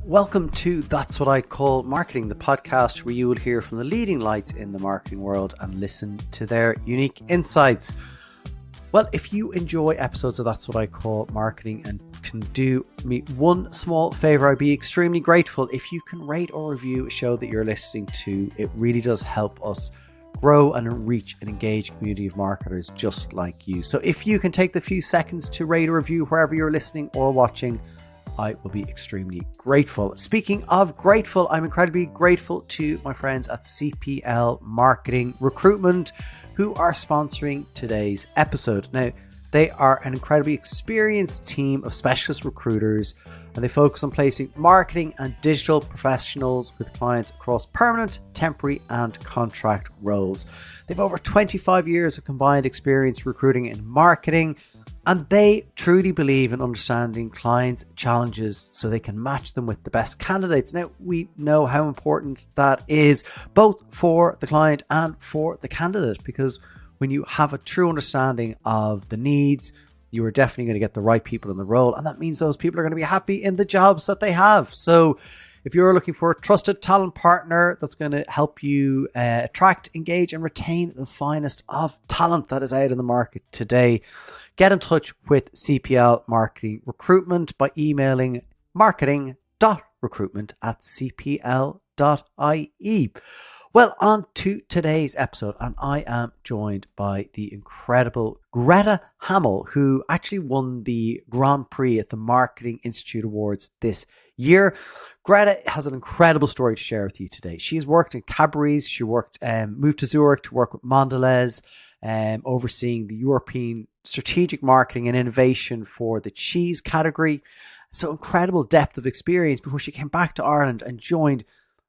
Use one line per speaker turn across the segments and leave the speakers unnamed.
Welcome to That's What I Call Marketing, the podcast where you will hear from the leading lights in the marketing world and listen to their unique insights. Well, if you enjoy episodes of That's What I Call Marketing and can do me one small favor, I'd be extremely grateful if you can rate or review a show that you're listening to. It really does help us grow and reach an engaged community of marketers just like you. So if you can take the few seconds to rate or review wherever you're listening or watching, I will be extremely grateful. Speaking of grateful, I'm incredibly grateful to my friends at CPL Marketing Recruitment who are sponsoring today's episode. Now, they are an incredibly experienced team of specialist recruiters, and they focus on placing marketing and digital professionals with clients across permanent, temporary, and contract roles. They've over 25 years of combined experience recruiting and marketing, and they truly believe in understanding clients' challenges so they can match them with the best candidates. Now, we know how important that is, both for the client and for the candidate, because when you have a true understanding of the needs, you are definitely going to get the right people in the role. And that means those people are going to be happy in the jobs that they have. So if you're looking for a trusted talent partner that's going to help you attract, engage, and retain the finest of talent that is out in the market today, get in touch with CPL Marketing Recruitment by emailing marketing.recruitment@cpl.ie. Well, on to today's episode, and I am joined by the incredible Greta Hammel, who actually won the Grand Prix at the Marketing Institute Awards this year. Greta has an incredible story to share with you today. She's worked in Cadbury's, she moved to Zurich to work with Mondelez, overseeing the European strategic marketing and innovation for the cheese category. So incredible depth of experience before she came back to Ireland and joined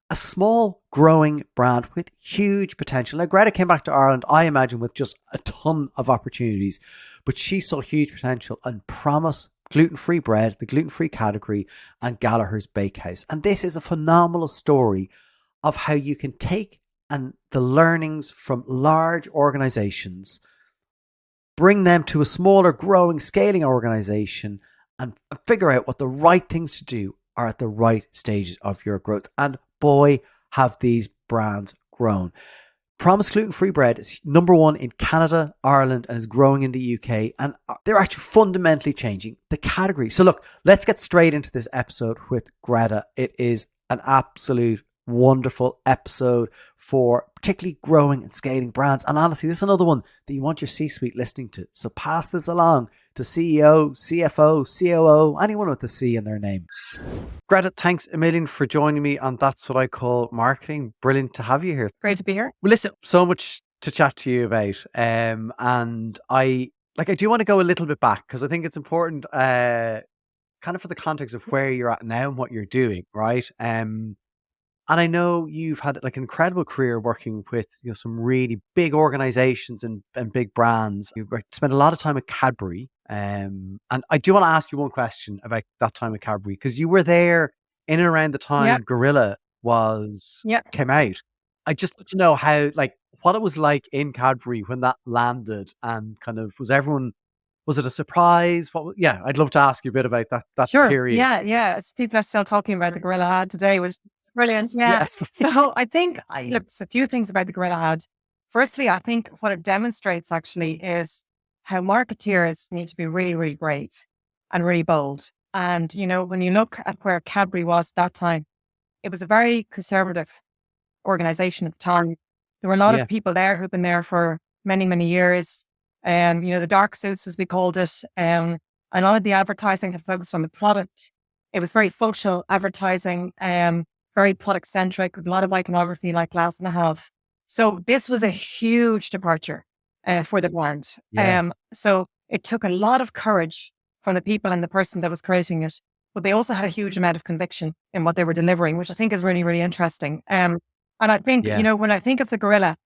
a small growing brand with huge potential. Now, Greta came back to Ireland, I imagine, with just a ton of opportunities, but she saw huge potential and promise gluten-free bread, the gluten-free category, and Gallagher's Bakehouse. And this is a phenomenal story of how you can take the learnings from large organizations, bring them to a smaller, growing, scaling organization, and figure out what the right things to do are at the right stages of your growth. And boy, have these brands grown. Promise Gluten-Free Bread is number one in Canada, Ireland, and is growing in the UK. And they're actually fundamentally changing the category. So look, let's get straight into this episode with Greta. It is an absolute wonderful episode for particularly growing and scaling brands. And honestly, this is another one that you want your C-suite listening to. So pass this along to CEO, CFO, COO, anyone with a C in their name. Greta, thanks a million for joining me on That's What I Call Marketing. Brilliant to have you here.
Great to be here.
Well, listen, so much to chat to you about. And I do want to go a little bit back because I think it's important kind of for the context of where you're at now and what you're doing, right? And I know you've had like an incredible career working with some really big organizations and big brands. You spent a lot of time at Cadbury. And I do want to ask you one question about that time at Cadbury, because you were there in and around the time Gorilla came out. I just want to know how, what it was like in Cadbury when that landed, and kind of was it a surprise? I'd love to ask you a bit about that
Sure.
period.
Yeah. People are still talking about the Gorilla ad today, which is brilliant. Yeah. So I think, look, a few things about the Gorilla ad. Firstly, I think what it demonstrates actually is how marketeers need to be really, really brave and really bold. And, when you look at where Cadbury was at that time, it was a very conservative organization at the time. There were a lot of people there who've been there for many, many years. The dark suits, as we called it. A lot of the advertising had focused on the product. It was very functional advertising, very product centric, with a lot of iconography like Glass and a Half. So this was a huge departure for the brand. So it took a lot of courage from the people and the person that was creating it, but they also had a huge amount of conviction in what they were delivering, which I think is really, really interesting. And I think, when I think of the Gorilla,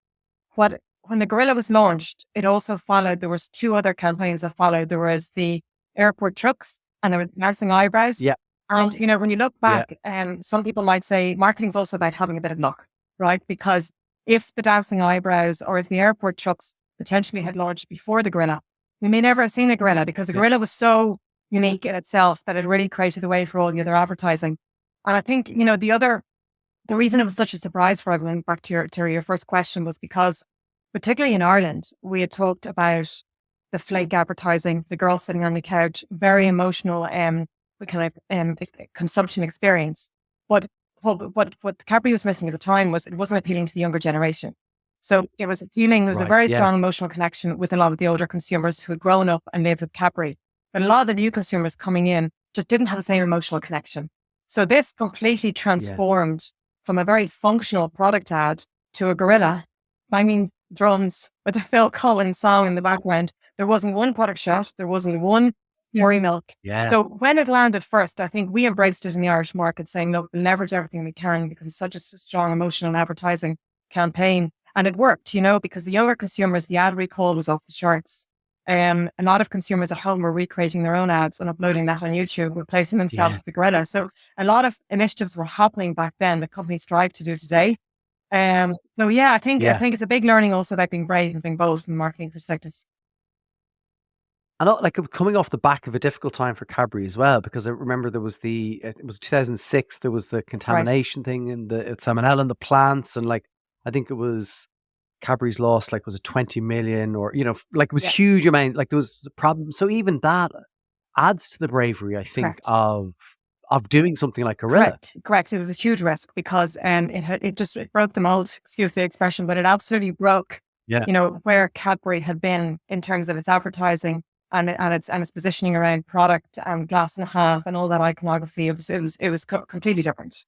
when the Gorilla was launched, it also followed, there was two other campaigns that followed. There was the airport trucks and there was dancing eyebrows.
Yeah.
And, when you look back, some people might say marketing is also about having a bit of luck, right? Because if the dancing eyebrows or if the airport trucks potentially had launched before the Gorilla, we may never have seen the Gorilla, because the Gorilla was so unique in itself that it really created the way for all the other advertising. And I think, the reason it was such a surprise for everyone, back to your first question, was because, particularly in Ireland, we had talked about the flake advertising, the girl sitting on the couch, very emotional, kind of consumption experience. But what Cadbury was missing at the time was it wasn't appealing to the younger generation. So it was appealing. There was a
Right.
very
Yeah.
strong emotional connection with a lot of the older consumers who had grown up and lived with Cadbury. But a lot of the new consumers coming in just didn't have the same emotional connection. So this completely transformed from a very functional product ad to a gorilla banging drums with a Phil Collins song in the background. There wasn't one product shot. There wasn't one dairy milk.
Yeah.
So when it landed first, I think we embraced it in the Irish market, saying, look, we'll leverage everything we can because it's such a strong emotional advertising campaign. And it worked, because the younger consumers, the ad recall was off the charts. A lot of consumers at home were recreating their own ads and uploading that on YouTube, replacing themselves with the gorilla. So a lot of initiatives were happening back then that companies strive to do today. So I think it's a big learning also about being brave and being bold from a marketing perspective.
And like coming off the back of a difficult time for Cadbury as well, because I remember it was 2006, there was the contamination thing and the salmonella in the plants. And like, I think it was Cadbury's lost, like, was it 20 million or, like it was huge amount, like there was a problem. So even that adds to the bravery, I think, of doing something like gorilla.
Correct. It was a huge risk because it broke the mold, excuse the expression, but it absolutely broke, where Cadbury had been in terms of its advertising and its positioning around product and glass and a half and all that iconography. It was completely different.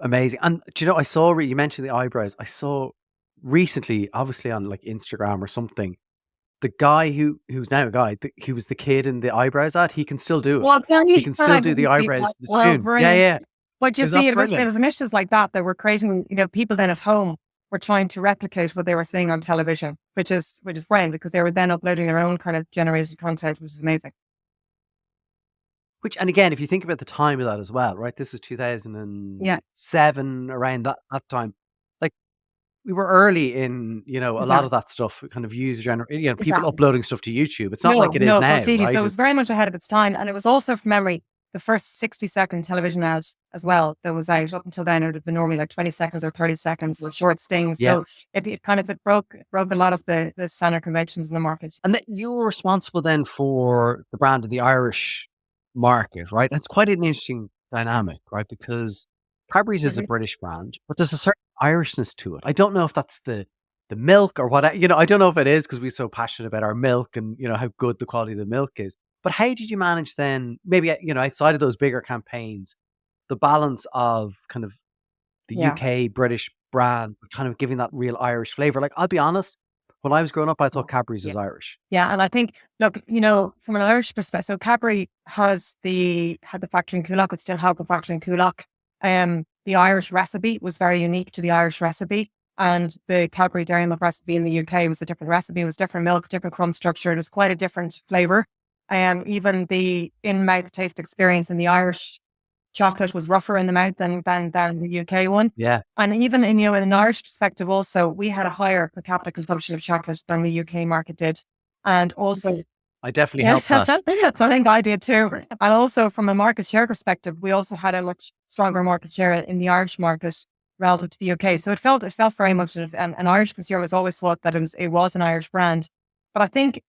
Amazing. And do you know, I saw, you mentioned the eyebrows. I saw recently, obviously on like Instagram or something, the guy who's now a guy, he was the kid in the eyebrows ad. He can still do it.
Well,
he can still do the eyebrows to the tune. Yeah.
But you see, it was initiatives like that were creating, people then at home were trying to replicate what they were seeing on television, which is great because they were then uploading their own kind of generated content, which is amazing.
And again, if you think about the time of that as well, right? This is 2007, around that time. Like, we were early in, a lot of that stuff, kind of user people uploading stuff to YouTube. It's not like it is now.
Completely.
Right?
So it was very much ahead of its time. And it was also, from memory, the first 60-second television ad as well that was out. Up until then, it would be normally like 20 seconds or 30 seconds with short stings. So it broke a lot of the standard conventions in the market.
And that you were responsible then for the brand in the Irish market, right? And it's quite an interesting dynamic, right? Because Cadbury's is a British brand, but there's a certain Irishness to it. I don't know if that's the milk or what, I don't know if it is because we're so passionate about our milk and, how good the quality of the milk is. But how did you manage then, maybe, outside of those bigger campaigns, the balance of kind of the UK British brand, kind of giving that real Irish flavor? Like, I'll be honest, when I was growing up, I thought Cadbury's was Irish.
Yeah, and I think, look, from an Irish perspective, so Cadbury had the factory in Coolock, it still have the factory in Coolock. The Irish recipe was very unique to the Irish recipe, and the Cadbury dairy milk recipe in the UK was a different recipe. It was different milk, different crumb structure. It was quite a different flavor. Even the in-mouth taste experience in the Irish chocolate was rougher in the mouth than the UK one.
Yeah.
And even in an Irish perspective also, we had a higher per capita consumption of chocolate than the UK market did. And also,
I definitely helped that.
So I think I did too. And also from a market share perspective, we also had a much stronger market share in the Irish market relative to the UK. So it felt very much, and Irish consumers always thought that it was an Irish brand. But I think,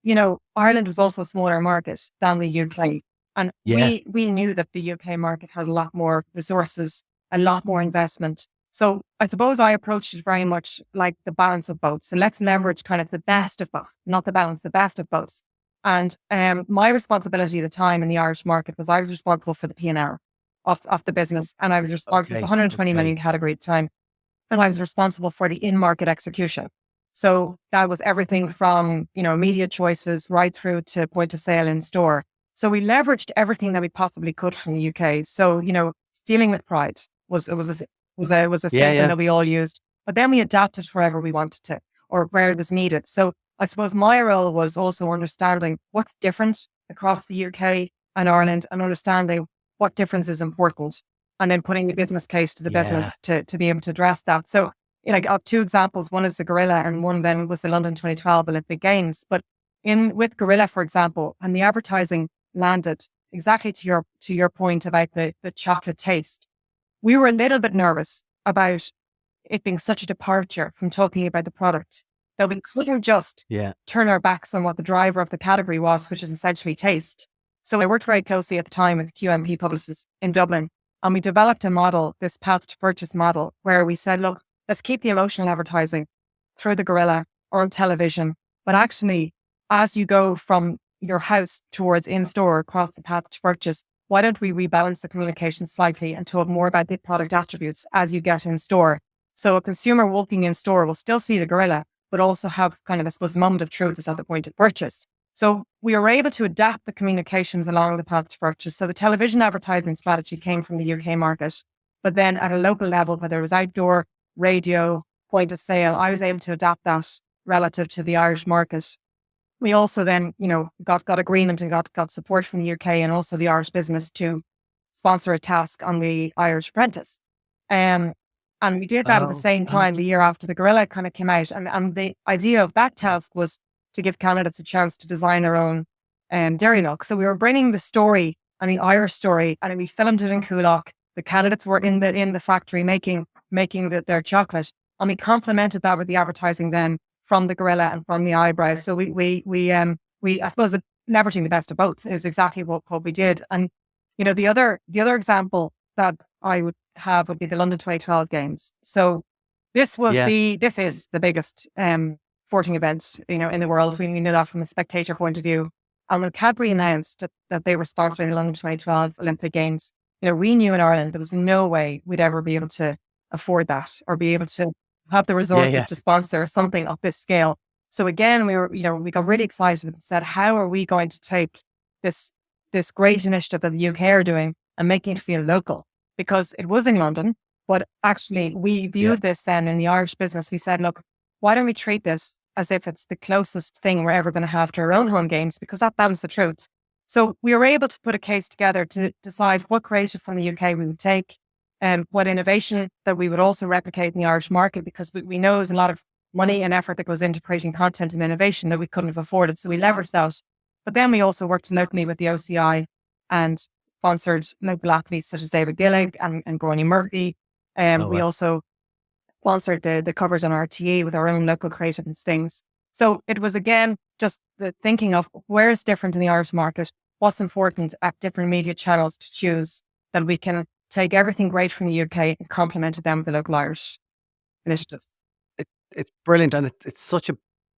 Ireland was also a smaller market than the UK. And we knew that the UK market had a lot more resources, a lot more investment. So I suppose I approached it very much like the balance of both. So let's leverage kind of the best of both, not the balance, the best of both. And my responsibility at the time in the Irish market was I was responsible for the P&L of the business. And I was responsible for 120 million category at the time. And I was responsible for the in-market execution. So that was everything from, media choices right through to point of sale in store. So we leveraged everything that we possibly could from the UK. So, stealing with pride was a statement that we all used, but then we adapted wherever we wanted to or where it was needed. So I suppose my role was also understanding what's different across the UK and Ireland and understanding what difference is important and then putting the business case to the business to be able to address that. So I have two examples. One is the Gorilla and one then was the London 2012 Olympic Games. But with Gorilla, for example, and the advertising landed exactly to your point about the chocolate taste, we were a little bit nervous about it being such a departure from talking about the product that we couldn't just turn our backs on what the driver of the category was, which is essentially taste. So I worked very closely at the time with QMP Publicists in Dublin, and we developed a model, this path to purchase model, where we said, look, let's keep the emotional advertising through the gorilla or on television, but actually, as you go from your house towards in-store across the path to purchase, why don't we rebalance the communication slightly and talk more about the product attributes as you get in store? So a consumer walking in store will still see the gorilla, but also have kind of, I suppose, the moment of truth is at the point of purchase. So we were able to adapt the communications along the path to purchase. So the television advertising strategy came from the UK market, but then at a local level, whether it was outdoor, radio, point of sale, I was able to adapt that relative to the Irish market. We also then, got agreement and got support from the UK and also the Irish business to sponsor a task on the Irish Apprentice. And we did that at the same time, the year after the gorilla kind of came out. And the idea of that task was to give candidates a chance to design their own dairy milk. So we were bringing the story and the Irish story, and we filmed it in Coolock. The candidates were in the factory making their chocolate, and we complemented that with the advertising then from the gorilla and from the eyebrows. So we I suppose leveraging the best of both is exactly what we did. And the other example that I would have would be the London 2012 games. So this is the biggest sporting event in the world. We knew that from a spectator point of view. And when Cadbury announced that they were sponsoring the London 2012 Olympic Games, we knew in Ireland there was no way we'd ever be able to afford that or be able to have the resources to sponsor something of this scale. So again, we got really excited and said, how are we going to take this great initiative that the UK are doing and making it feel local? Because it was in London, but actually we viewed this then in the Irish business. We said, look, why don't we treat this as if it's the closest thing we're ever going to have to our own home games, because that's the truth. So we were able to put a case together to decide what creative from the UK we would take and what innovation that we would also replicate in the Irish market, because we know there's a lot of money and effort that goes into creating content and innovation that we couldn't have afforded. So we leveraged that. But then we also worked locally with the OCI and sponsored local athletes such as David Gillig and Gráinne Murphy. We also sponsored the covers on RTE with our own local creative and stings. So it was, again, just the thinking of where is different in the Irish market, what's important at different media channels to choose, that we can take everything great from the UK and complement them with the local Irish initiatives.
It's brilliant. And it's such a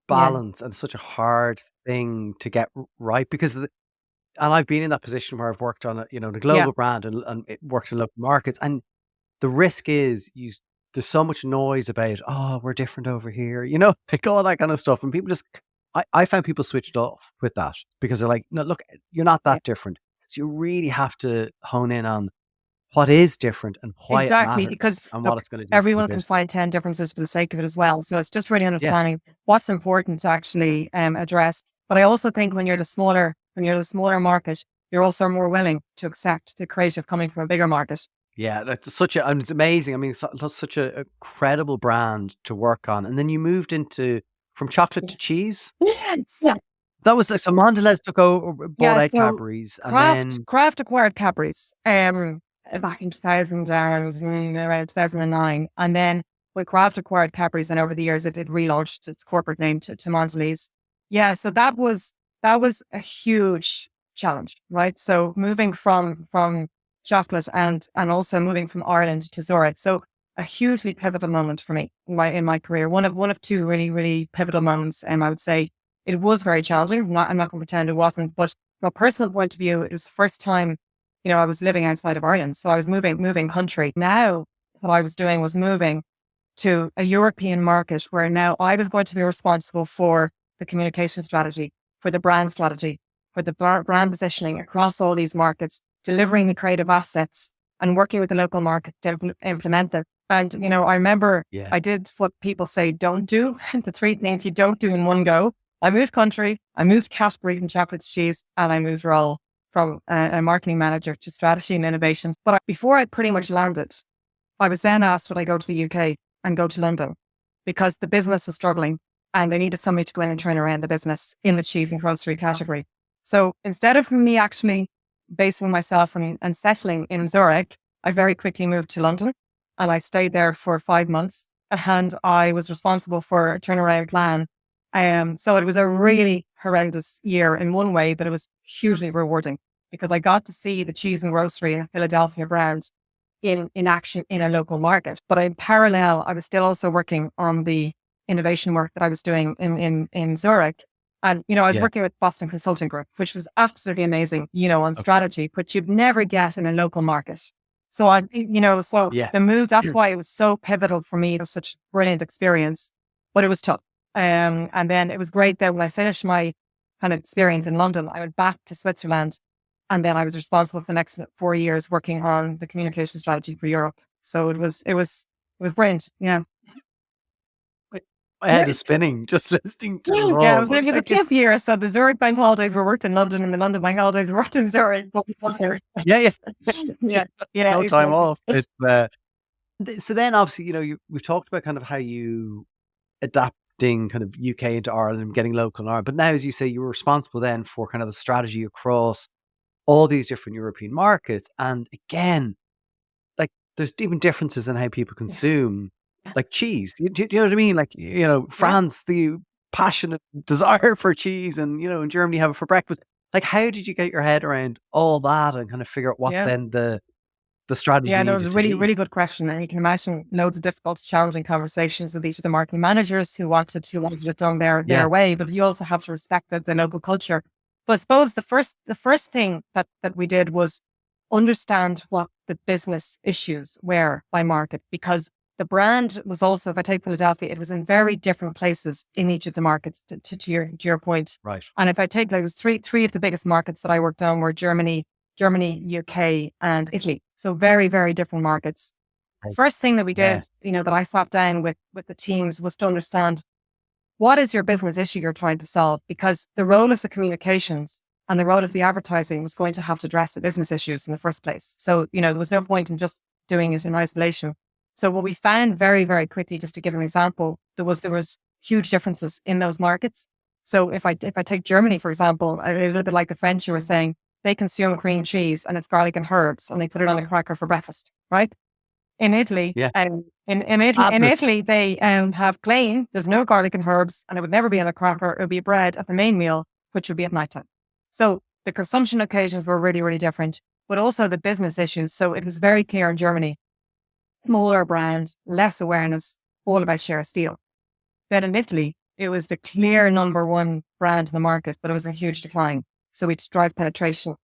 balance and such a hard thing to get right, because and I've been in that position where I've worked on the global brand and it worked in local markets. And the risk is there's so much noise about, we're different over here, like all that kind of stuff. And people I found people switched off with that because they're like, no, look, you're not that different. So you really have to hone in on what is different and why it matters,
because
and what it's going to do.
Everyone can find 10 differences for the sake of it as well. So it's just really understanding what's important to actually address. But I also think when you're the smaller market, you're also more willing to accept the creative coming from a bigger market.
Yeah, that's and it's amazing. I mean, that's such a credible brand to work on. And then you moved from chocolate to cheese.
Yeah.
That was so Mondelez took over, bought out Cadbury's, and then
Kraft acquired Cadbury's back in 2000, around 2009, and then when Kraft acquired Cadbury's, and over the years it relaunched its corporate name to Mondelez. Yeah, so that was a huge challenge, right? So moving from chocolate and also moving from Ireland to Zurich. So a hugely pivotal moment for me in my career. One of two really, really pivotal moments. And I would say it was very challenging. I'm not going to pretend it wasn't, but from a personal point of view, it was the first time, I was living outside of Ireland. So I was moving country. Now what I was doing was moving to a European market where now I was going to be responsible for the communication strategy, for the brand strategy, for the brand positioning across all these markets, delivering the creative assets and working with the local market to implement them. And, I remember I did what people say don't do, the three things you don't do in one go. I moved country, I moved Cadbury from chocolate to cheese, and I moved role from a marketing manager to strategy and innovations. But before I pretty much landed, I was then asked would I go to the UK and go to London because the business was struggling and they needed somebody to go in and turn around the business in the cheese and grocery category. So instead of me actually basing myself and settling in Zurich, I very quickly moved to London and I stayed there for 5 months and I was responsible for a turnaround plan. So it was a really horrendous year in one way, but it was hugely rewarding because I got to see the cheese and grocery and Philadelphia brand in action in a local market. But in parallel, I was still also working on the innovation work that I was doing in Zurich. And, I was working with Boston Consulting Group, which was absolutely amazing, on strategy, but you'd never get in a local market. So the move, that's why it was so pivotal for me. It was such a brilliant experience, but it was tough. And then it was great that when I finished my kind of experience in London, I went back to Switzerland. And then I was responsible for the next 4 years working on the communication strategy for Europe. So it was brilliant. Yeah.
My head is spinning just listening to it all.
Yeah, it was a tough year. So the Zurich bank holidays were worked in London and the London bank holidays were worked in Zurich.
Yeah.
Yeah.
No time off. So then obviously, we've talked about kind of how you adapting kind of UK into Ireland and getting local in Ireland. But now, as you say, you were responsible then for kind of the strategy across all these different European markets. And again, like there's even differences in how people consume like cheese. Do you know what I mean? Like, France, the passionate desire for cheese, and, in Germany, have it for breakfast. Like, how did you get your head around all that and kind of figure out what then the strategy
Yeah, no, it
needed
was a
to
really,
be?
really good question. And you can imagine loads of difficult, challenging conversations with each of the marketing managers who wanted it done their way. But you also have to respect the local culture. But I suppose the first thing that we did was understand what the business issues were by market, because the brand was also, if I take Philadelphia, it was in very different places in each of the markets to your point.
Right.
And if I take, like, it was three of the biggest markets that I worked on were Germany, UK, and Italy. So very, very different markets. The first thing that we did, that I sat down with the teams was to understand what is your business issue you're trying to solve, because the role of the communications and the role of the advertising was going to have to address the business issues in the first place. So, there was no point in just doing it in isolation. So what we found very, very quickly, just to give an example, there was huge differences in those markets. So if I take Germany, for example, a little bit like the French, you were saying, they consume cream cheese and it's garlic and herbs and they put it on a cracker for breakfast, right? In Italy, in Italy, they have plain, there's no garlic and herbs, and it would never be on a cracker. It would be bread at the main meal, which would be at nighttime. So the consumption occasions were really, really different, but also the business issues. So it was very clear in Germany, smaller brand, less awareness, all about share of steal. Then in Italy, it was the clear number one brand in the market, but it was in huge decline. So we had to drive penetration,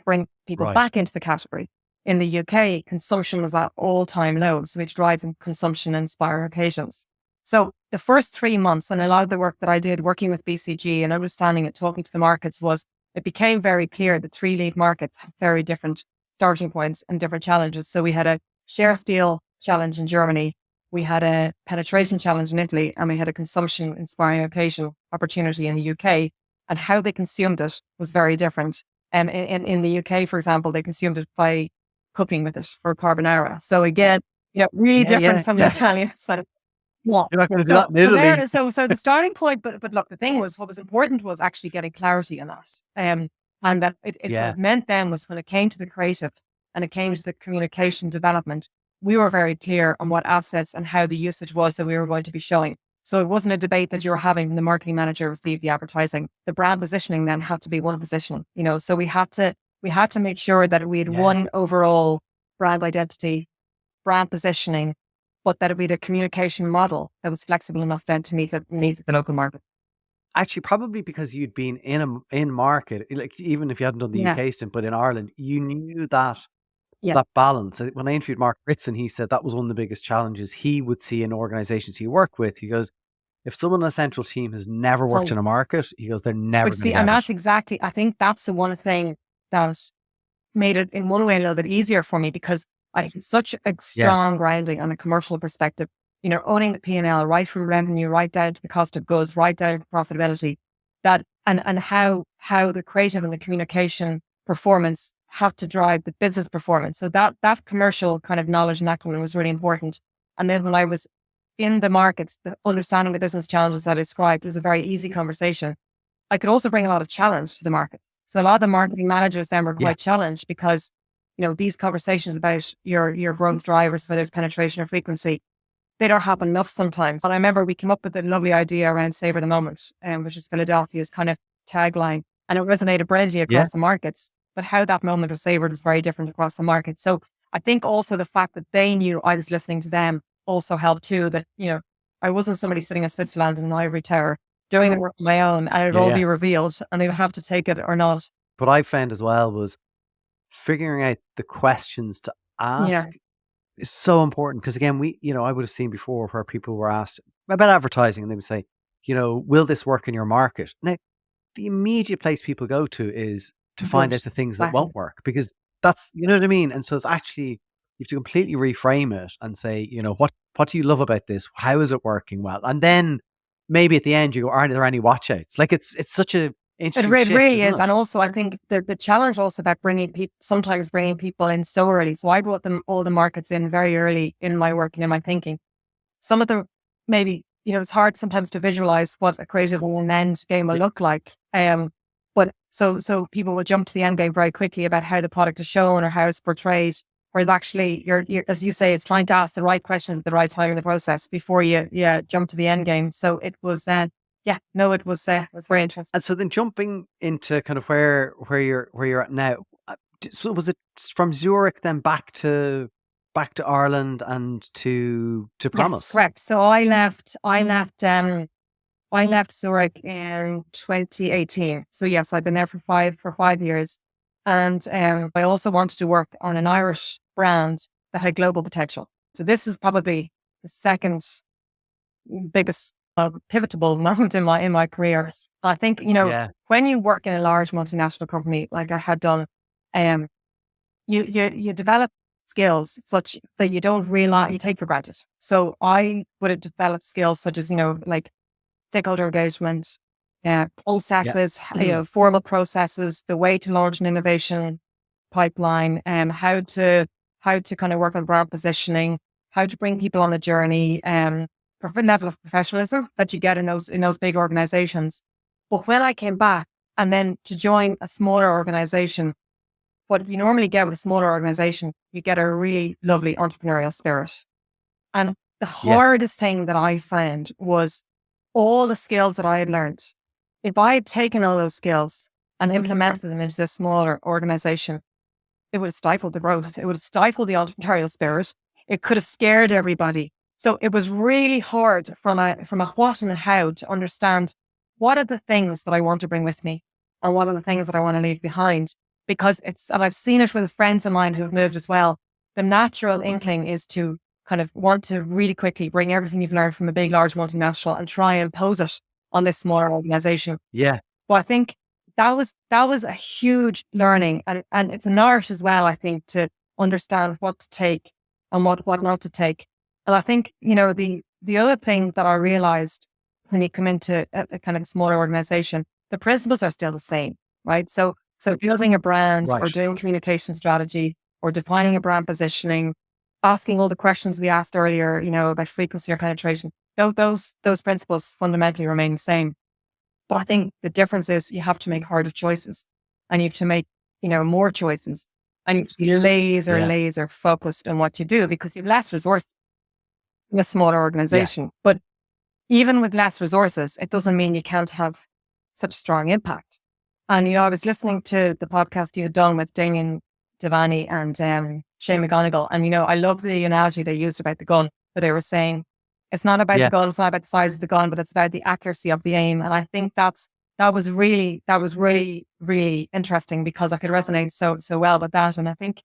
bring people back into the category. In the UK, consumption was at all-time low. So we had to drive consumption and inspire occasions. So the first 3 months, and a lot of the work that I did working with BCG and understanding it, talking to the markets, was it became very clear that 3 lead markets have very different starting points and different challenges. So we had a share steal challenge in Germany, we had a penetration challenge in Italy, and we had a consumption inspiring occasion opportunity in the UK. And how they consumed it was very different. And in the UK, for example, they consumed it by cooking with it for carbonara. So again, really different from the Italian side.
You're not going to do that in Italy.
So the starting point, but look, the thing was, what was important was actually getting clarity on that. And that what it meant then was when it came to the creative and it came to the communication development, we were very clear on what assets and how the usage was that we were going to be showing. So it wasn't a debate that you were having when the marketing manager received the advertising. The brand positioning then had to be one position, so we had to make sure that we had one overall brand identity, brand positioning, but that we had a communication model that was flexible enough then to meet the needs of the local market.
Actually, probably because you'd been in market, like even if you hadn't done the UK stint, but in Ireland, you knew that balance. When I interviewed Mark Ritson, he said that was one of the biggest challenges he would see in organizations he worked with. He goes, if someone on a central team has never worked in a market, he goes, they're never going to get
and that's
it.
exactly, I think that's the one thing that made it in one way a little bit easier for me, because I had such a strong grounding on a commercial perspective, owning the P&L right from revenue, right down to the cost of goods, right down to profitability, that and how the creative and the communication performance have to drive the business performance. So that commercial kind of knowledge and acumen was really important. And then when I was in the markets, understanding the business challenges that I described was a very easy conversation. I could also bring a lot of challenge to the markets. So a lot of the marketing managers then were
Yeah.
quite challenged because, these conversations about your growth drivers, whether it's penetration or frequency, they don't happen enough sometimes. And I remember we came up with a lovely idea around Savor the Moment, which is Philadelphia's kind of tagline. And it resonated brilliantly across the markets. But how that moment was savored is very different across the market. So I think also the fact that they knew I was listening to them also helped too, that, I wasn't somebody sitting in Switzerland in an ivory tower doing the work on my own, and it'd all be revealed and they'd have to take it or not.
What I found as well was figuring out the questions to ask is so important, because again, I would have seen before where people were asked about advertising and they would say, will this work in your market? Now, the immediate place people go to is to find out the things that won't work, because that's, you know what I mean? And so it's actually, you have to completely reframe it and say, what do you love about this? How is it working well? And then maybe at the end you go, are there any watch outs? Like it's such a interesting shift,
really
isn't
is.
it?
And also I think the challenge also about sometimes bringing people in so early. So I brought all the markets in very early in my work and in my thinking. Some of them maybe, it's hard sometimes to visualize what a creative end game will look like. But so people will jump to the end game very quickly about how the product is shown or how it's portrayed. Whereas actually you're, as you say, it's trying to ask the right questions at the right time in the process before you jump to the end game. So it was it was very interesting.
And so then jumping into kind of where you're at now. So was it from Zurich then back to Ireland and to Promise?
Yes, correct. So I left Zurich in 2018. So yes, I've been there for 5 years. And I also wanted to work on an Irish brand that had global potential. So this is probably the second biggest pivotal moment in my career. I think, when you work in a large multinational company like I had done, you develop skills such that you don't realize you take for granted. So I would have developed skills such as, like stakeholder engagement, processes, formal processes, the way to launch an innovation pipeline, how to kind of work on brand positioning, how to bring people on the journey, level of professionalism that you get in those big organizations. But when I came back and then to join a smaller organization, what you normally get with a smaller organization, you get a really lovely entrepreneurial spirit. And the hardest thing that I found was all the skills that I had learned. If I had taken all those skills and implemented them into this smaller organization, it would have stifled the growth. It would have stifled the entrepreneurial spirit. It could have scared everybody. So it was really hard from a what and a how to understand what are the things that I want to bring with me and what are the things that I want to leave behind. Because and I've seen it with friends of mine who've moved as well. The natural inkling is to kind of want to really quickly bring everything you've learned from a big, large multinational and try and impose it on this smaller organization.
Yeah.
Well, I think that was a huge learning, and it's an art as well, I think, to understand what to take and what not to take. And I think, the other thing that I realized when you come into a kind of smaller organization, the principles are still the same, right? So building a brand or doing communication strategy or defining a brand positioning, asking all the questions we asked earlier, about frequency or penetration, those principles fundamentally remain the same. But I think the difference is you have to make harder choices and you have to make, more choices, and you have to be laser focused on what you do because you have less resources in a smaller organization. But even with less resources, it doesn't mean you can't have such strong impact. And, I was listening to the podcast you had done with Damien Devaney and Shane McGonigal. And, I love the analogy they used about the gun, where they were saying, it's not about the gun, it's not about the size of the gun, but it's about the accuracy of the aim. And I think that was really, really interesting because I could resonate so well with that. And I think,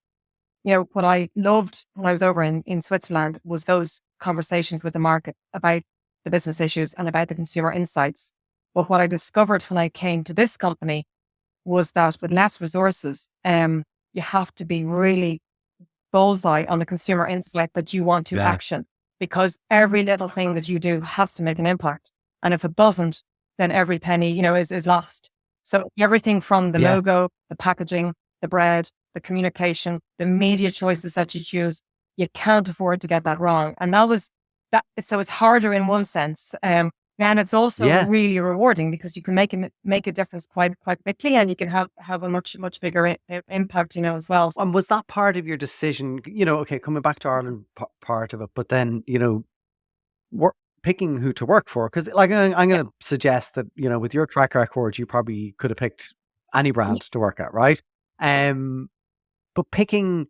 what I loved when I was over in Switzerland was those conversations with the market about the business issues and about the consumer insights. But what I discovered when I came to this company was that with less resources, you have to be really bullseye on the consumer insight that you want to action, because every little thing that you do has to make an impact. And if it doesn't, then every penny, is lost. So everything from the logo, the packaging, the bread, the communication, the media choices that you choose, you can't afford to get that wrong. And that was that. So it's harder in one sense. And it's also
Yeah.
really rewarding because you can make a difference quite quickly, and you can have a much bigger impact, as well.
And was that part of your decision, okay, coming back to Ireland part of it, but then, picking who to work for? Because like, I'm going to suggest that, with your track record, you probably could have picked any brand to work at, right? But picking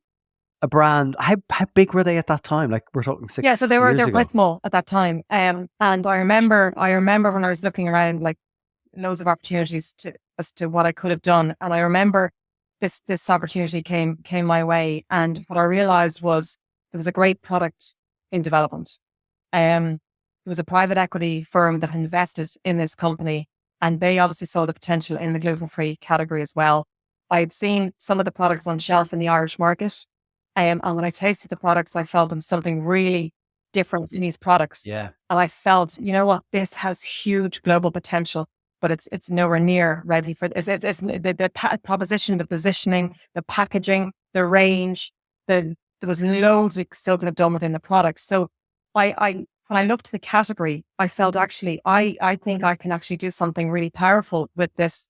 a brand, how big were they at that time? Like, we're talking 6
Yeah, so they were
years ago.
quite small at that time. And I remember when I was looking around, like, loads of opportunities as to what I could have done. And I remember this opportunity came my way. And what I realized was there was a great product in development. It was a private equity firm that invested in this company, and they obviously saw the potential in the gluten-free category as well. I had seen some of the products on shelf in the Irish market. And when I tasted the products, I felt there was something really different in these products.
Yeah.
And I felt, you know what, this has huge global potential, but it's nowhere near ready for this. It's the proposition, the positioning, the packaging, the range. There was loads we still could have done within the product. So when I looked at the category, I felt actually, I think I can actually do something really powerful with this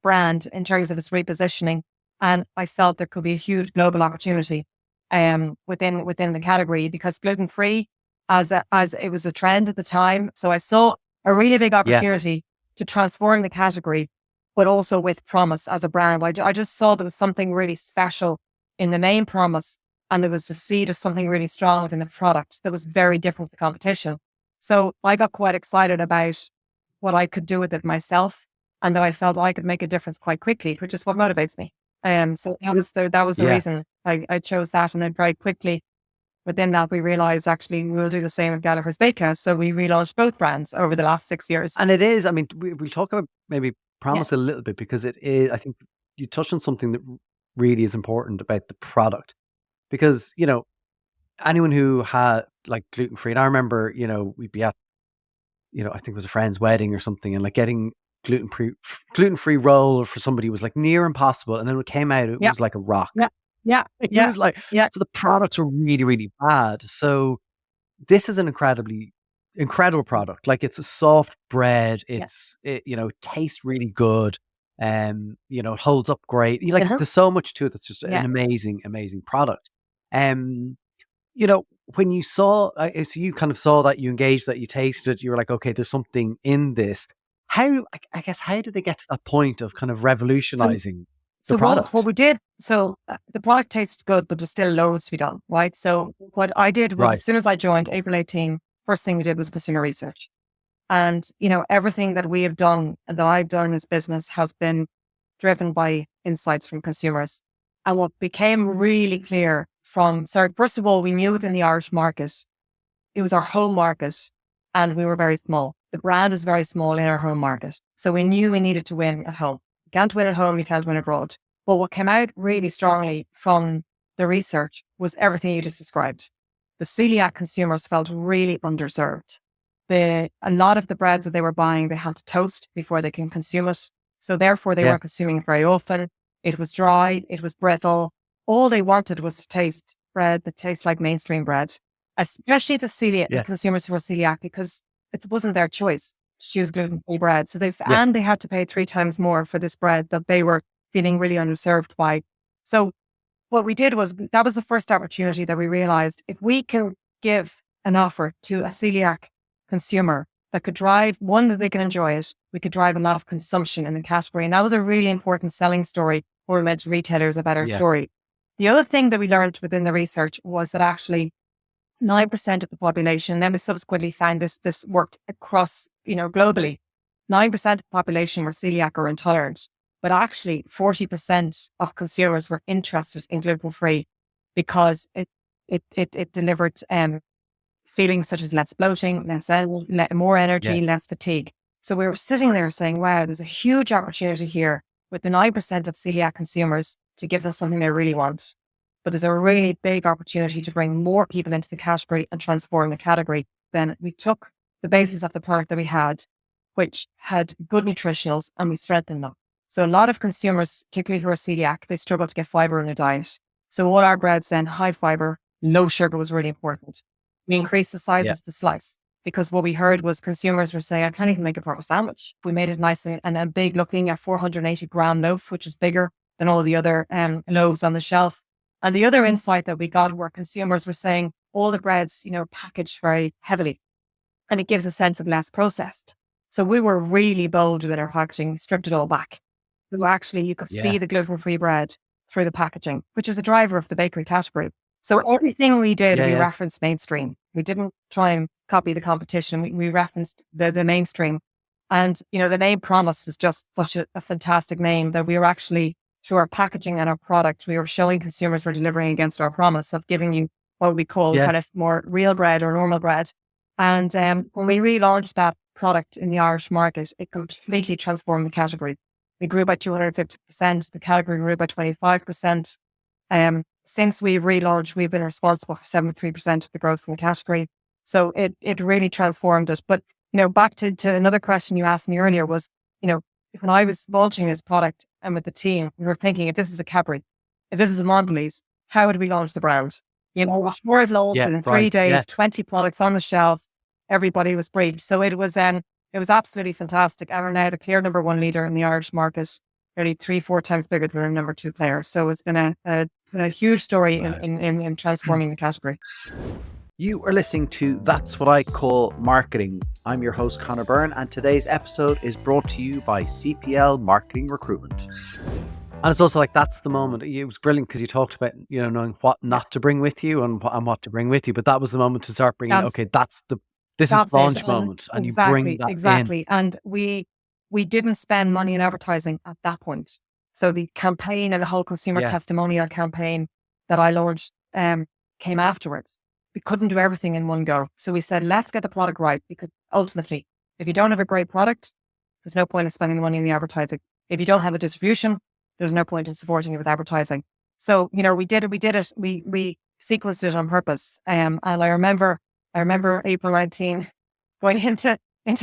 brand in terms of its repositioning. And I felt there could be a huge global opportunity within the category, because gluten-free as it was a trend at the time. So I saw a really big opportunity to transform the category, but also with promise as a brand. I just saw there was something really special in the name promise, and there was a seed of something really strong within the product that was very different to the competition. So I got quite excited about what I could do with it myself, and that I felt I could make a difference quite quickly, which is what motivates me. So that was the reason I chose that. And then very quickly within that, we realized actually we'll do the same with Gallagher's Bakehouse. So we relaunched both brands over the last 6 years.
And it is, I mean, we'll talk about maybe promise a little bit, because it is, I think you touched on something that really is important about the product, because, anyone who had like gluten-free, and I remember, we'd be at, I think it was a friend's wedding or something, and like getting gluten-free roll for somebody was like near impossible. And then when it came out, it was like a rock. It was like, so the products were really, really bad. So this is an incredible product. Like, it's a soft bread. It tastes really good. It holds up great. There's so much to it. That's just an amazing, amazing product. When you saw, so you kind of saw that, you engaged, that you tasted, you were like, okay, there's something in this. How did they get to that point of kind of revolutionizing the product?
What we did, the product tastes good, but there's still loads to be done, right? So what I did was, as soon as I joined, April 18, first thing we did was consumer research. And, everything that we have done, that I've done in this business, has been driven by insights from consumers. And what became really clear first of all, we knew within the Irish market, it was our home market, and we were very small. The brand was very small in our home market. So we knew we needed to win at home. You can't win at home, you can't win abroad. But what came out really strongly from the research was everything you just described. The celiac consumers felt really underserved. A lot of the breads that they were buying, they had to toast before they can consume it. So therefore, they weren't consuming it very often. It was dry, it was brittle. All they wanted was to taste bread that tastes like mainstream bread, especially the celiac consumers who were celiac, because it wasn't their choice to choose gluten-free bread. So and they had to pay 3 times more for this bread that they were feeling really underserved by. So what we did was, that was the first opportunity that we realized, if we can give an offer to a celiac consumer that could drive, one, that they can enjoy it, we could drive a lot of consumption in the category. And that was a really important selling story when we met retailers about our story. The other thing that we learned within the research was that actually 9% of the population, then we subsequently found this worked across, globally. 9% of the population were celiac or intolerant, but actually 40% of consumers were interested in gluten-free, because it delivered feelings such as less bloating, more energy, less fatigue. So we were sitting there saying, wow, there's a huge opportunity here with the 9% of celiac consumers to give them something they really want. But there's a really big opportunity to bring more people into the category and transform the category. Then we took the basis of the product that we had, which had good nutritionals, and we strengthened them. So a lot of consumers, particularly who are celiac, they struggle to get fiber in their diet. So all our breads then, high fiber, low sugar was really important. We increased the size of the slice. because what we heard was consumers were saying, I can't even make a proper sandwich. We made it nice and big looking, a 480 gram loaf, which is bigger than all the other loaves on the shelf. And the other insight that we got were consumers were saying all the breads, packaged very heavily, and it gives a sense of less processed. So we were really bold with our packaging, stripped it all back. So actually you could see the gluten-free bread through the packaging, which is a driver of the bakery category. So everything we did, we referenced mainstream. We didn't try and copy the competition. We referenced the mainstream. And, the name Promise was just such a fantastic name that we were actually, through our packaging and our product, we were showing consumers we're delivering against our promise of giving you what we call kind of more real bread or normal bread. And when we relaunched that product in the Irish market, it completely transformed the category. We grew by 250%. The category grew by 25%. Since we've relaunched, we've been responsible for 73% of the growth in the category. So it really transformed it. But, back to another question you asked me earlier was, when I was launching this product and with the team, we were thinking, if this is a Cadbury, if this is a Mondelez, how would we launch the brand? Before it launched in 3 days, 20 products on the shelf, everybody was briefed. So it was absolutely fantastic. And we're now the clear number one leader in the Irish market, nearly 3-4 times bigger than our number two player. So it's been a huge story in transforming the category.
You are listening to That's What I Call Marketing. I'm your host, Conor Byrne, and today's episode is brought to you by CPL Marketing Recruitment. And it's also like, that's the moment. It was brilliant because you talked about, knowing what not to bring with you and what to bring with you. But that was the moment to start bringing, this is the launch moment. And you bring that in.
And we didn't spend money in advertising at that point. So the campaign and the whole consumer testimonial campaign that I launched came afterwards. We couldn't do everything in one go. So we said, let's get the product right, because ultimately, if you don't have a great product, there's no point in spending money in the advertising. If you don't have a distribution, there's no point in supporting it with advertising. So, we did it. We sequenced it on purpose. And I remember April 19 going into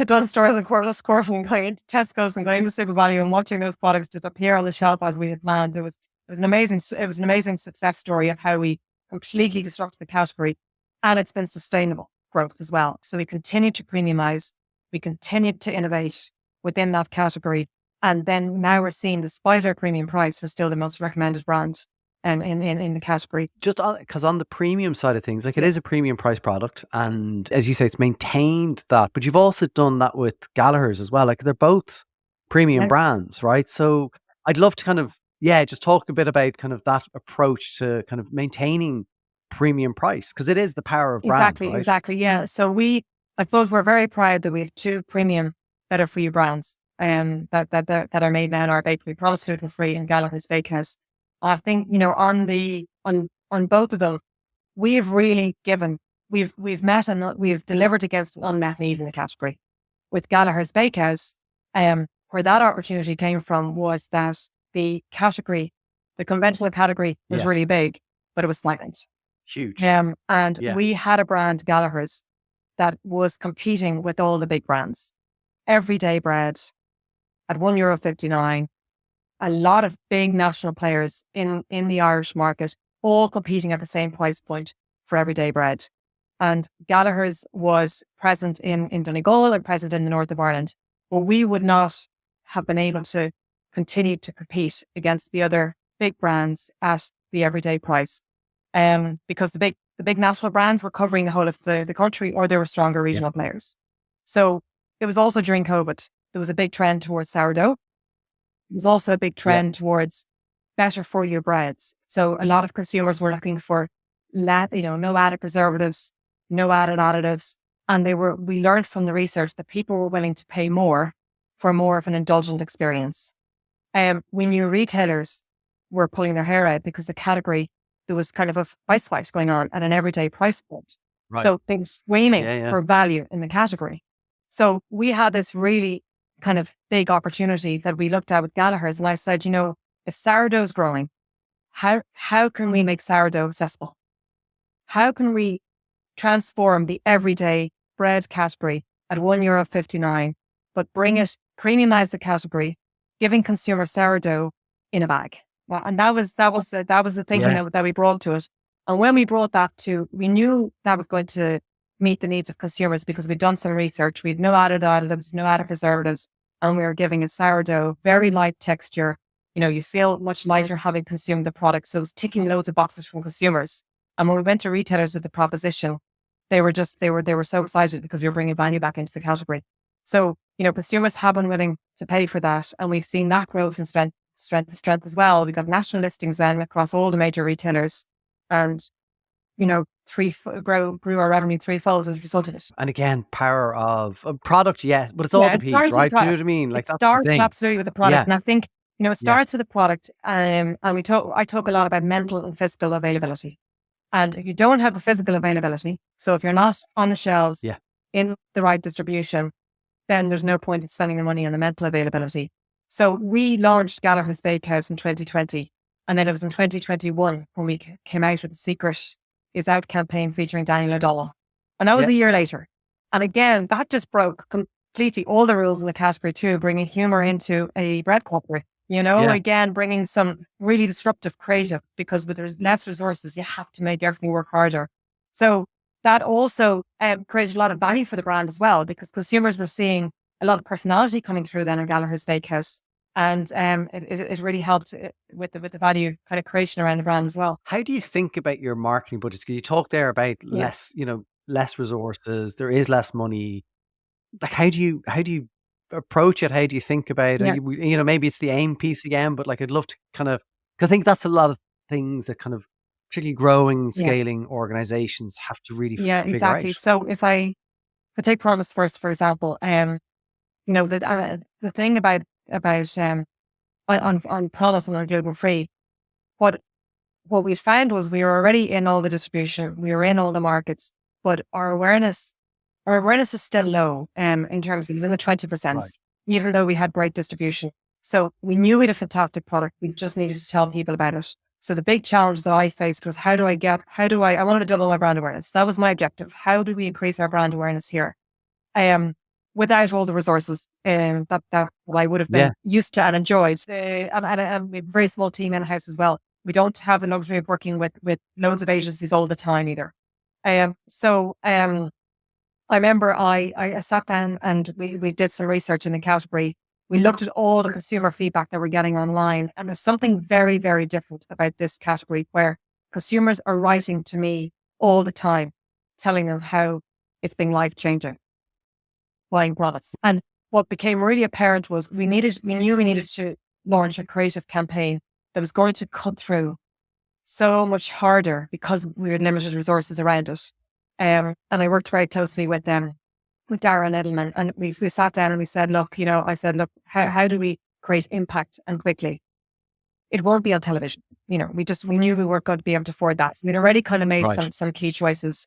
Dunnes Stores and Corfu and going into Tesco's and going to Super Value and watching those products just appear on the shelf as we had planned. It was an amazing success story of how we completely disrupted the category. And it's been sustainable growth as well. So we continued to premiumize. We continued to innovate within that category. And then now we're seeing, despite our premium price, we're still the most recommended brand in the category.
Just because on the premium side of things, it is a premium price product. And as you say, it's maintained that. But you've also done that with Gallaghers as well. They're both premium brands, right? So I'd love to kind of, just talk a bit about kind of that approach to kind of maintaining premium price, because it is the power of brand.
Exactly. Yeah. So I suppose we're very proud that we have 2 premium better for you brands that are made now in our bakery, Promise Gluten-Free and Gallagher's Bakehouse. I think, on both of them, we've really given, we've met and we've delivered against an unmet need in the category. With Gallagher's Bakehouse, where that opportunity came from was that the category, the conventional category was really big, but it was stagnant.
Huge.
We had a brand, Gallaghers, that was competing with all the big brands. Everyday bread at €1.59, a lot of big national players in the Irish market, all competing at the same price point for everyday bread. And Gallaghers was present in Donegal and present in the north of Ireland. But we would not have been able to continue to compete against the other big brands at the everyday price. Because the big national brands were covering the whole of the country, or there were stronger regional players. So it was also during COVID, there was a big trend towards sourdough. There was also a big trend towards better for you breads. So a lot of consumers were looking for no added preservatives, no added additives. And we learned from the research that people were willing to pay more for more of an indulgent experience. We knew retailers were pulling their hair out because the category, there was kind of a price fight going on at an everyday price point. Right. So they were screaming for value in the category. So we had this really kind of big opportunity that we looked at with Gallaghers. And I said, if sourdough is growing, how can we make sourdough accessible? How can we transform the everyday bread category at €1.59, but premiumize the category, giving consumers sourdough in a bag? Well, and that was the thinking that we brought to it. And when we brought that we knew that was going to meet the needs of consumers because we'd done some research. We'd no added additives, no added preservatives, and we were giving a sourdough, very light texture. You feel much lighter having consumed the product. So it was ticking loads of boxes from consumers. And when we went to retailers with the proposition, they were so excited because we were bringing value back into the category. So, consumers have been willing to pay for that. And we've seen that grow from strength to strength as well. We've got national listings then across all the major retailers. And, grew our revenue threefold as a result of it.
And again, power of a product, but it's all the piece, right? Do you know what I mean? Like,
it
that's
starts
the thing.
absolutely with the product.
Yeah.
And I think, it starts with the product. And I talk a lot about mental and physical availability. And if you don't have the physical availability, so if you're not on the shelves in the right distribution, then there's no point in spending the money on the mental availability. So we launched Gallagher's Bakehouse in 2020. And then it was in 2021 when we came out with The Secret Is Out campaign featuring Daniel O'Donnell. And that was a year later. And again, that just broke completely all the rules in the category too, bringing humor into a bread category. Again, bringing some really disruptive creative, because when there's less resources, you have to make everything work harder. So that also created a lot of value for the brand as well, because consumers were seeing a lot of personality coming through then in Gallagher's Bakehouse. And it really helped with the value kind of creation around the brand as well.
How do you think about your marketing budgets? Because you talk there about less resources, there is less money. Like, how do you approach it? How do you think about it? Maybe it's the aim piece again, but like, I'd love to kind of, cause I think that's a lot of things that kind of particularly growing, scaling organizations have to really figure out.
So if I take Promise first, for example, the thing about on Promise and on Gluten-Free, what we found was we were already in all the distribution, we were in all the markets, but our awareness is still low in terms of, it was in the 20%, even though we had great distribution. So we knew we had a fantastic product. We just needed to tell people about it. So the big challenge that I faced was I wanted to double my brand awareness. That was my objective. How do we increase our brand awareness here? Without all the resources that I would have been used to and enjoyed. And we have a very small team in-house as well. We don't have the luxury of working with loads of agencies all the time either. I remember I sat down and we did some research in the category. We looked at all the consumer feedback that we're getting online, and there's something very, very different about this category, where consumers are writing to me all the time, telling them how it's been life-changing buying products. And what became really apparent was we knew we needed to launch a creative campaign that was going to cut through so much harder because we had limited resources around it. And I worked very closely with them, with Darren Edelman, and we sat down and we said, look, how do we create impact and quickly? It won't be on television. We knew we weren't going to be able to afford that. So we'd already kind of made some key choices.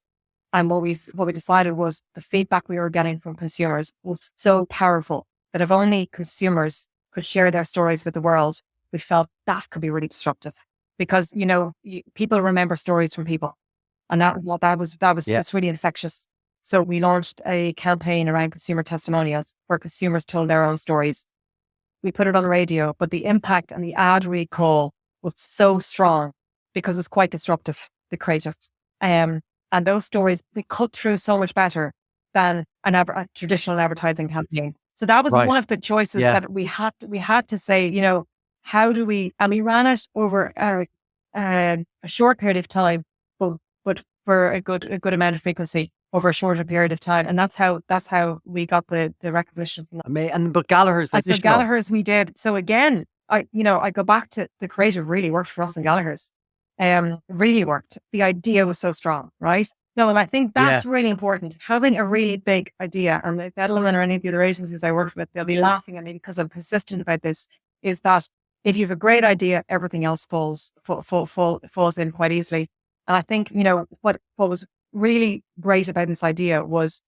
And what we decided was the feedback we were getting from consumers was so powerful that if only consumers could share their stories with the world, we felt that could be really disruptive, because, people remember stories from people. And that's really infectious. So we launched a campaign around consumer testimonials where consumers told their own stories. We put it on radio, but the impact and the ad recall was so strong because it was quite disruptive, the creative. And those stories, we cut through so much better than a traditional advertising campaign. So that was one of the choices that we had to say, how do we, and we ran it over a short period of time, but for a good amount of frequency over a shorter period of time. And that's how we got the recognition from that.
But Gallaghers,
Gallaghers we did. So again, I go back to the creative really worked for us in Gallaghers. Really worked. The idea was so strong, right? No, and I think that's really important. Having a really big idea, and if Edelman or any of the other agencies I worked with, they'll be laughing at me because I'm consistent about this, is that if you have a great idea, everything else falls in quite easily. And I think, what was really great about this idea was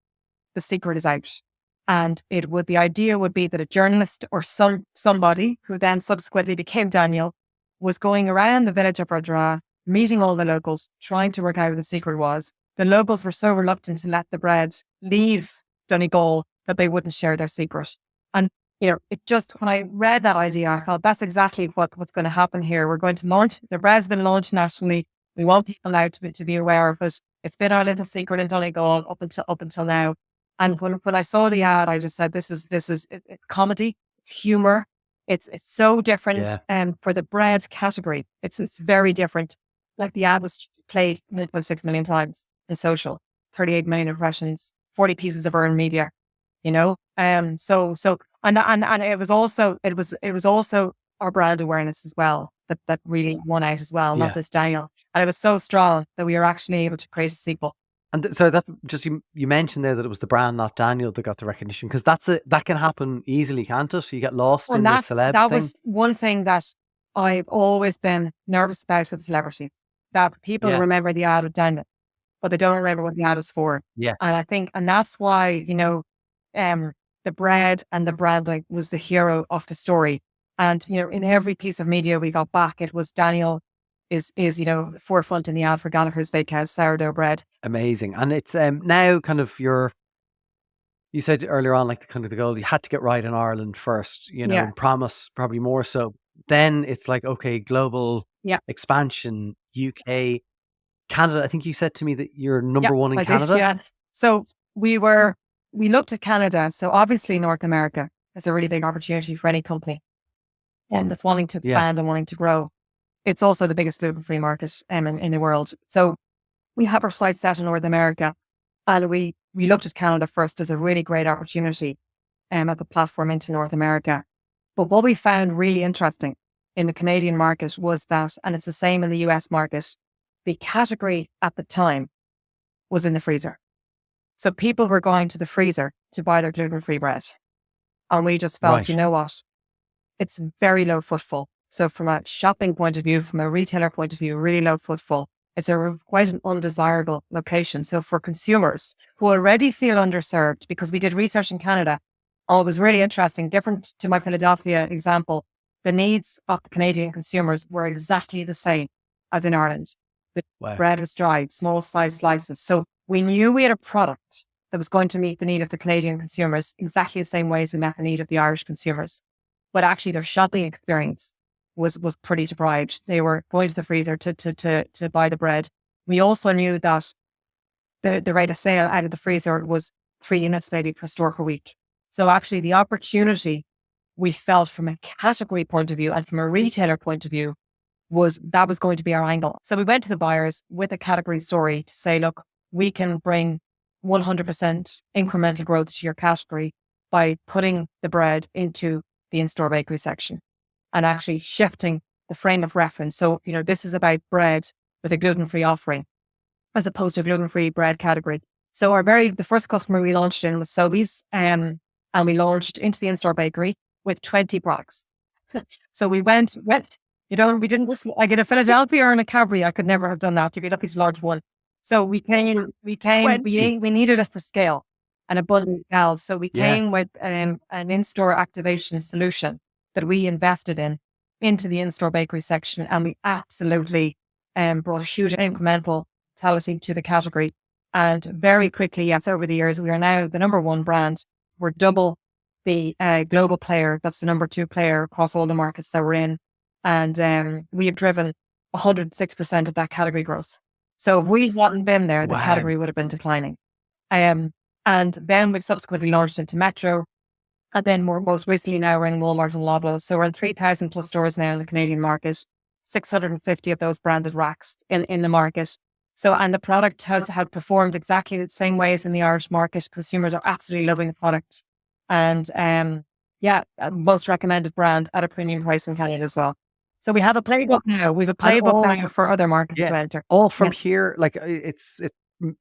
the secret is out. And the idea would be that a journalist or somebody who then subsequently became Daniel was going around the village of Ardra, meeting all the locals, trying to work out what the secret was. The locals were so reluctant to let the bread leave Donegal that they wouldn't share their secret. And, when I read that idea, I thought that's exactly what's going to happen here. We're going to launch, the bread's been launched nationally. We want people now to be aware of it. It's been our little secret in Donegal up until now. And when I saw the ad, I just said, it's comedy, it's humor. It's so different.
Yeah.
And for the bread category, it's very different. Like the ad was played 1.6 million times in social, 38 million impressions, 40 pieces of earned media, you know? And it was also our brand awareness as well that really won out as well, not
Yeah.
just Daniel. And it was so strong that we were actually able to create a sequel.
And so that's just, you mentioned there that it was the brand, not Daniel, that got the recognition, because that can happen easily, can't it? You get lost in the celeb
That
thing.
was one thing that I've always been nervous about with celebrities, that people
Yeah.
remember the ad with Daniel, but they don't remember what the ad was for.
Yeah.
And that's why, the bread and the branding was the hero of the story. And, in every piece of media we got back, it was Daniel is forefront in the ad for Gallagher's Bakehouse sourdough bread.
Amazing. And it's now kind of you said earlier on, like, the kind of the goal, you had to get right in Ireland first,
Yeah.
and promise probably more so. Then it's like, okay, global
Yeah.
expansion, UK, Canada. I think you said to me that you're number one in
I did,
Canada.
yeah. So we looked at Canada. So obviously North America is a really big opportunity for any company that's wanting to expand and wanting to grow. It's also the biggest gluten-free market in the world. So we have our sights set in North America, and we looked at Canada first as a really great opportunity as a platform into North America. But what we found really interesting in the Canadian market was that, and it's the same in the US market, the category at the time was in the freezer. So people were going to the freezer to buy their gluten-free bread. And we just felt,
Right.
you know what? It's very low footfall. So from a shopping point of view, from a retailer point of view, really low footfall. It's quite an undesirable location. So for consumers who already feel underserved, because we did research in Canada, it was really interesting, different to my Philadelphia example, the needs of the Canadian consumers were exactly the same as in Ireland. The bread was dried, small size slices. So we knew we had a product that was going to meet the need of the Canadian consumers exactly the same way as we met the need of the Irish consumers. But actually their shopping experience was pretty deprived. They were going to the freezer to buy the bread. We also knew that the rate of sale out of the freezer was 3 units maybe per store per week. So actually the opportunity we felt from a category point of view and from a retailer point of view was going to be our angle. So we went to the buyers with a category story to say, look, we can bring 100% incremental growth to your category by putting the bread into the in-store bakery section and actually shifting the frame of reference. So, this is about bread with a gluten-free offering as opposed to a gluten-free bread category. So the first customer we launched in was Sobeys, and we launched into the in-store bakery with 20 products. So we went, we didn't just, like in a Philadelphia or in a Cadbury, I could never have done that. You'd be lucky to launch one. So we needed it for scale and abundant scale. So we came with an in-store activation solution that we invested into the in-store bakery section. And we absolutely brought a huge incremental vitality to the category. And very quickly, yes, over the years, we are now the number one brand. We're double the global player. That's the number 2 player across all the markets that we're in. And we have driven 106% of that category growth. So if we hadn't been there, the category would have been declining. And then we've subsequently launched into Metro. And then most recently now we're in Walmart and Loblaws. So we're in 3,000 plus stores now in the Canadian market, 650 of those branded racks in the market. So, and the product has performed exactly the same way as in the Irish market. Consumers are absolutely loving the product. And most recommended brand at a premium price in Canada as well. So we have a playbook now. We have a playbook now for other markets to enter.
All from here, like it's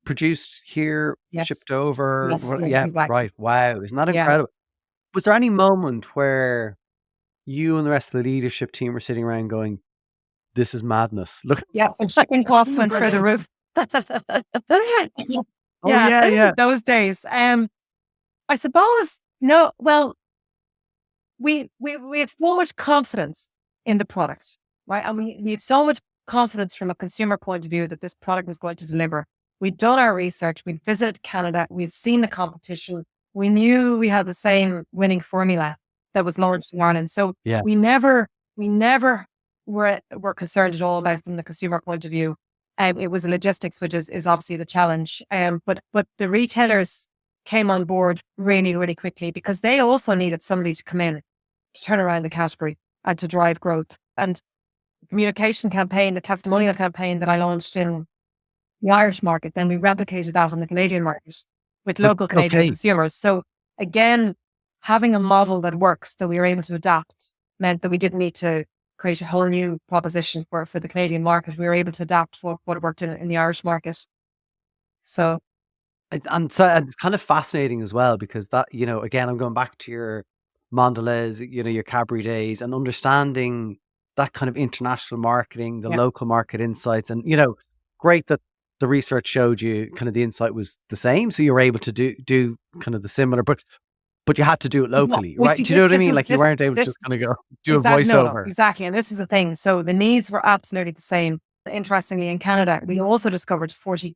produced here, shipped over.
Exactly.
Right. Wow. Isn't that incredible? Was there any moment where you and the rest of the leadership team were sitting around going, this is madness? Look.
Yeah. Chicken costs went through the roof. Those days. I suppose, no, well, we had so much confidence in the product, right? And we had so much confidence from a consumer point of view that this product was going to deliver. We'd done our research. We'd visited Canada. We'd seen the competition. We knew we had the same winning formula that was launched in Ireland. So we never were concerned at all about from the consumer point of view. It was logistics, which is obviously the challenge. But the retailers came on board really, really quickly because they also needed somebody to come in to turn around the category and to drive growth. And the communication campaign, the testimonial campaign that I launched in the Irish market, then we replicated that on the Canadian market with local Canadian consumers. So again, having a model that works, that we were able to adapt, meant that we didn't need to create a whole new proposition for the Canadian market. We were able to adapt what worked in the Irish market. So
And so it's kind of fascinating as well because that, again, I'm going back to your Mondelez, your Cadbury days and understanding that kind of international marketing, the local market insights. And, great that the research showed you kind of the insight was the same. So you were able to do kind of the similar, but you had to do it locally, right? Do you know what I mean? Like you weren't able to just kind of go do a voiceover.
No, exactly. And this is the thing. So the needs were absolutely the same. Interestingly, in Canada, we also discovered 43%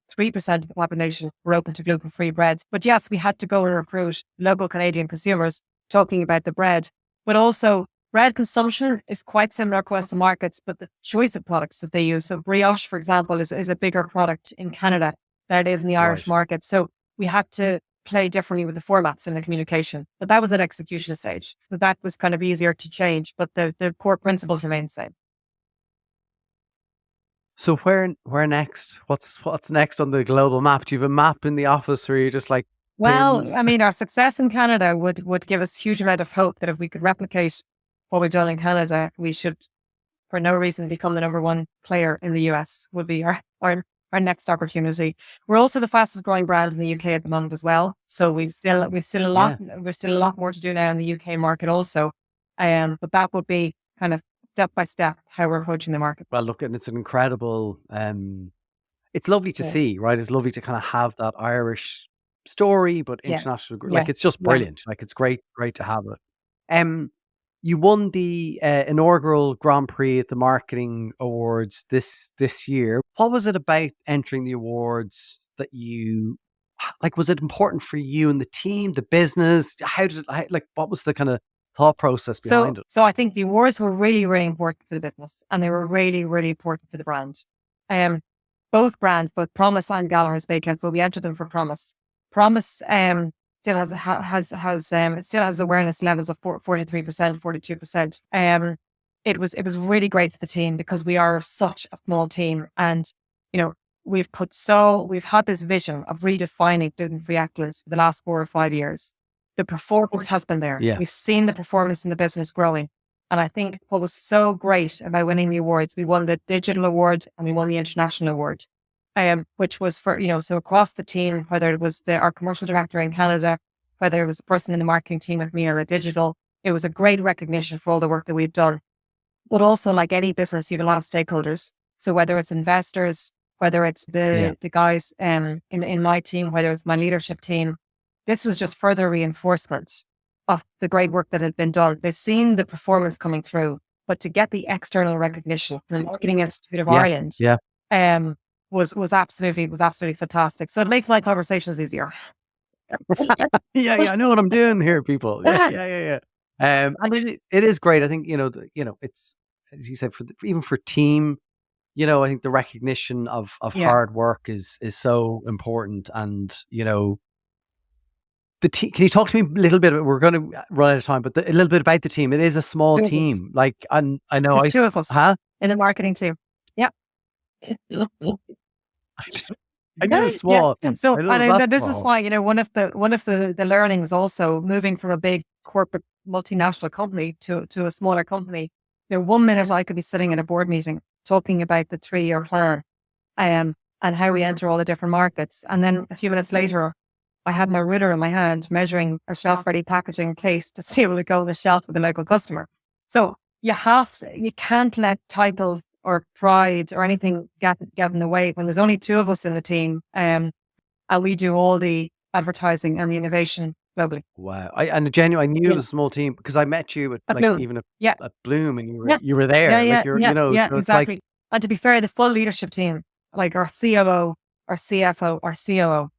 of the population were open to gluten-free breads. But yes, we had to go and recruit local Canadian consumers talking about the bread. But also, bread consumption is quite similar across the markets, but the choice of products that they use. So brioche, for example, is a bigger product in Canada than it is in the Irish market. So we had to play differently with the formats and the communication. But that was at execution stage. So that was kind of easier to change, but the core principles remain the same.
So where next? What's next on the global map? Do you have a map in the office where you're just like,
well,
pins?
I mean, our success in Canada would give us huge amount of hope that if we could replicate what we've done in Canada, we should, for no reason, become the number one player in the US would be our next opportunity. We're also the fastest growing brand in the UK at the moment as well. So we've still a lot more to do now in the UK market also. But that would be kind of step by step how we're approaching the market.
Well, look, and it's an incredible, it's lovely to see, right? It's lovely to kind of have that Irish story, but international, like it's just brilliant. Like it's great to have it. You won the inaugural Grand Prix at the Marketing Awards this year. What was it about entering the awards that you like? Was it important for you and the team, the business? What was the kind of thought process behind it?
So I think the awards were really, really important for the business, and they were really, really important for the brand. Both brands, both Promise and Gallagher's Bakehouse, but we entered them for Promise. Promise still has awareness levels of 43%, 42%. It was really great for the team because we are such a small team, and we've had this vision of redefining gluten-free excellence for the last 4 or 5 years. The performance has been there.
Yeah.
We've seen the performance in the business growing. And I think what was so great about winning the awards, we won the digital award and we won the international award, which was for, so across the team, whether it was our commercial director in Canada, whether it was a person in the marketing team with me or a digital, it was a great recognition for all the work that we've done. But also, like any business, you have a lot of stakeholders. So whether it's investors, whether it's the guys in my team, whether it's my leadership team, this was just further reinforcement of the great work that had been done. They've seen the performance coming through, but to get the external recognition from the Marketing Institute of Ireland was absolutely fantastic. So it makes my conversations easier.
I know what I'm doing here, people. Yeah. And it is great. I think it's, as you said, even for team. I think the recognition of hard work is so important, and the team. Can you talk to me a little bit? We're going to run out of time, but a little bit about the team. It is a small team. Like, and I know
there's 2 of us in the marketing team. Yeah.
I know it's small.
Yeah. So this is why one of the learnings also moving from a big corporate multinational company to a smaller company. 1 minute I could be sitting in a board meeting talking about the 3-year plan, and how we enter all the different markets, and then a few minutes later, I had my ruler in my hand measuring a shelf-ready packaging case to see will it go on the shelf with a local customer. So you can't let titles or pride or anything get in the way when there's only 2 of us in the team, and we do all the advertising and the innovation globally.
Wow! I knew it was a small team because I met you at Bloom, and you were there. So
exactly. And to be fair, the full leadership team, like our COO, our CFO, our COO,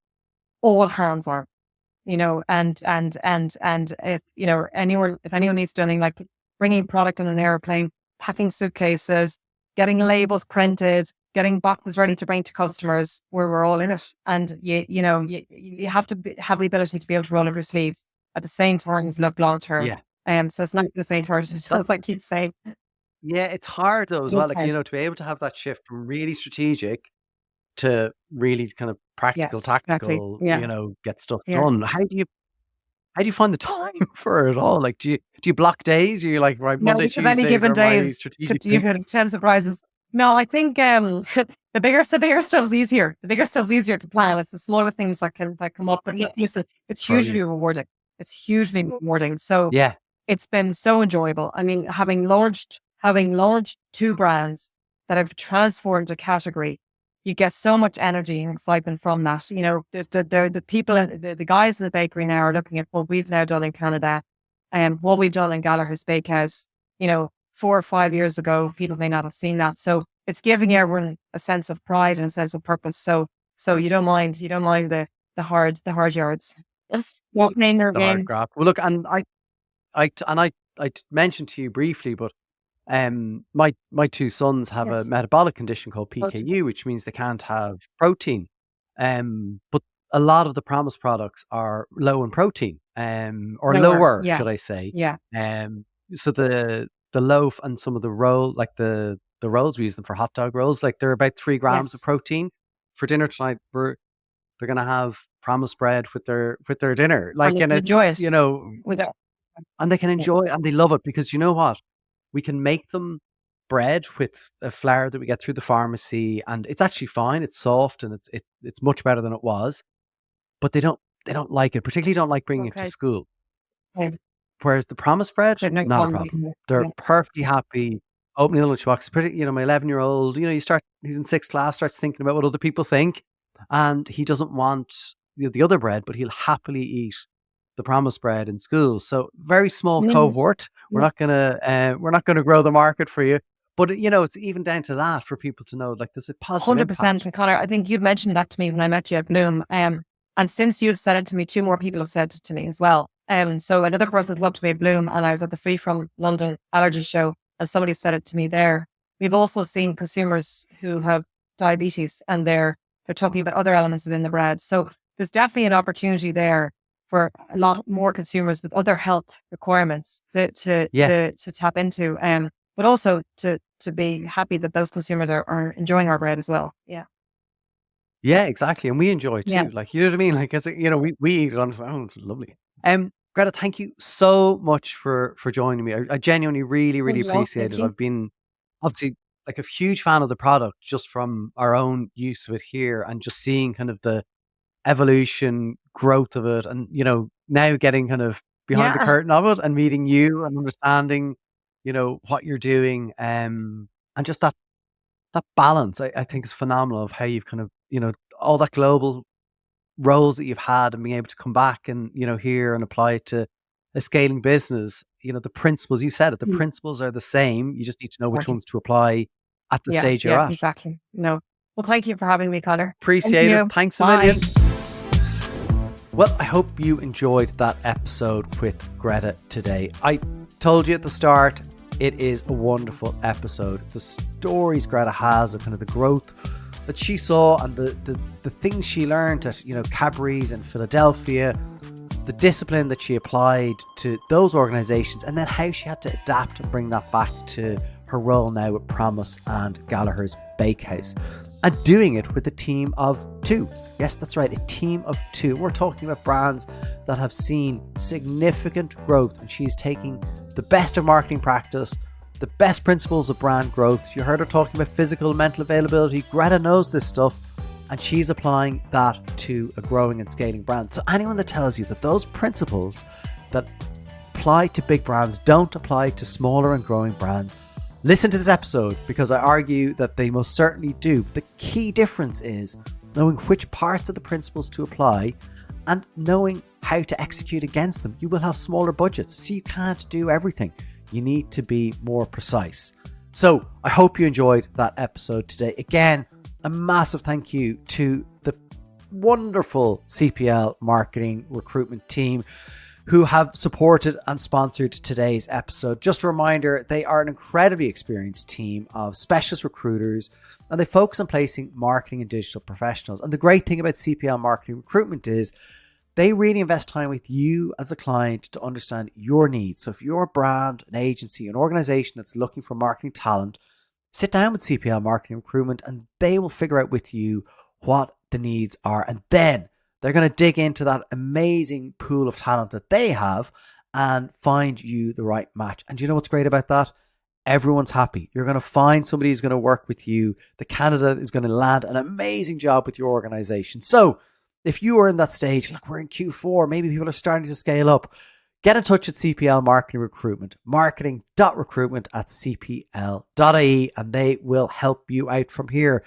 all hands on, and if anyone needs to anything like bringing product on an airplane, packing suitcases, getting labels printed, getting boxes ready to bring to customers, where we're all in it. And you have to have the ability to be able to roll up your sleeves at the same time as look long term.
Yeah.
So it's not the faint-hearted stuff, like you say.
Yeah, it's hard though as
It
well.
is
Like,
hard.
to be able to have that shift from really strategic to really kind of practical,
Yes, exactly.
tactical,
Yeah,
get stuff
yeah.
done. How do you find the time for it all? Like, do you block days? Are you like, right,
No,
Monday,
because any
Tuesdays
given
are my
days
strategic
you
thing?
could have 10 surprises. No, I think the bigger stuff's easier. The bigger stuff's easier to plan. It's the smaller things that come up. But listen, it's hugely
Brilliant.
rewarding. It's hugely rewarding. So
Yeah.
it's been so enjoyable. I mean, having launched 2 brands that have transformed a category, you get so much energy and excitement from that. There's the people, the guys in the bakery now are looking at what we've now done in Canada and what we've done in Gallagher's Bakehouse. 4 or 5 years ago, people may not have seen that. So it's giving everyone a sense of pride and a sense of purpose. So you don't mind the hard yards. It's walking their
The hard
game.
graft. Well, look, and I mentioned to you briefly, but my 2 sons have a
Yes.
metabolic condition called
Okay.
PKU, which means they can't have protein. But a lot of the Promise products are low in protein, or
Nowhere.
lower,
Yeah.
should I say?
Yeah.
So the loaf and some of the roll, like the rolls, we use them for hot dog rolls. Like they're about 3 grams of
Yes.
protein. For dinner tonight, they're gonna have Promise bread with their dinner. Like,
And
and
they enjoy
it's
it without.
and they can enjoy it and they love it because you know what? We can make them bread with a flour that we get through the pharmacy, and it's actually fine. It's soft and it's much better than it was. But they don't like it, particularly don't like bringing it to
Okay.
school.
Okay.
Whereas the Promise bread,
But no
not a
problem.
problem. They're
Yeah.
perfectly happy opening the lunchbox. My 11-year-old, he's in 6th class, starts thinking about what other people think, and he doesn't want the other bread, but he'll happily eat the Promise bread in school. So very small cohort. We're not gonna grow the market for you, but it's even down to that for people to know, like, there's a positive
100%.
impact.
And Connor, I think you'd mentioned that to me when I met you at Bloom. And since you've said it to me, 2 more people have said it to me as well. So another person came up to me at Bloom, and I was at the Free From London Allergy Show, and somebody said it to me there. We've also seen consumers who have diabetes, and they're talking about other elements within the bread. So there's definitely an opportunity there for a lot more consumers with other health requirements to tap into. But also to be happy that those consumers are enjoying our bread as well. Yeah.
Yeah, exactly. And we enjoy it too.
Yeah.
Like, you know what I mean? Like, we eat it on, oh, it's lovely. Greta, thank you so much for joining me. I genuinely really, really
Well,
appreciate
thank
it.
you.
I've been obviously like a huge fan of the product just from our own use of it here and just seeing kind of the evolution, growth of it, and now getting kind of behind the
Yeah.
curtain of it and meeting you and understanding, what you're doing, and just that balance, I think is phenomenal of how you've kind of, all that global roles that you've had and being able to come back and, here and apply it to a scaling business. The principles, you said it, the principles are the same. You just need to know which
Exactly.
ones to apply at the
Yeah.
stage you're
Yeah.
at.
Exactly. No. Well, thank you for having me, Connor.
Appreciate
you.
it. Thanks a
Bye.
million. Well, I hope you enjoyed that episode with Greta today. I told you at the start, it is a wonderful episode. The stories Greta has of kind of the growth that she saw and the things she learned at, Cadbury's and Philadelphia, the discipline that she applied to those organizations, and then how she had to adapt and bring that back to her role now with Promise and Gallagher's Bakehouse, and doing it with a team of 2. Yes, that's right, a team of 2. We're talking about brands that have seen significant growth, and she's taking the best of marketing practice, the best principles of brand growth. You heard her talking about physical and mental availability. Greta knows this stuff, and she's applying that to a growing and scaling brand. So anyone that tells you that those principles that apply to big brands don't apply to smaller and growing brands, listen to this episode, because I argue that they most certainly do. The key difference is knowing which parts of the principles to apply and knowing how to execute against them. You will have smaller budgets, so you can't do everything. You need to be more precise. So I hope you enjoyed that episode today. Again, a massive thank you to the wonderful CPL marketing recruitment team who have supported and sponsored today's episode. Just a reminder, they are an incredibly experienced team of specialist recruiters, and they focus on placing marketing and digital professionals. And the great thing about CPL Marketing Recruitment is they really invest time with you as a client to understand your needs. So if you're a brand, an agency, an organization that's looking for marketing talent, sit down with CPL Marketing Recruitment and they will figure out with you what the needs are. And then they're going to dig into that amazing pool of talent that they have and find you the right match. And you know what's great about that? Everyone's happy. You're going to find somebody who's going to work with you. The candidate is going to land an amazing job with your organization. So if you are in that stage, like we're in Q4, maybe people are starting to scale up, get in touch with CPL Marketing Recruitment, marketing.recruitment@cpl.ie, and they will help you out from here.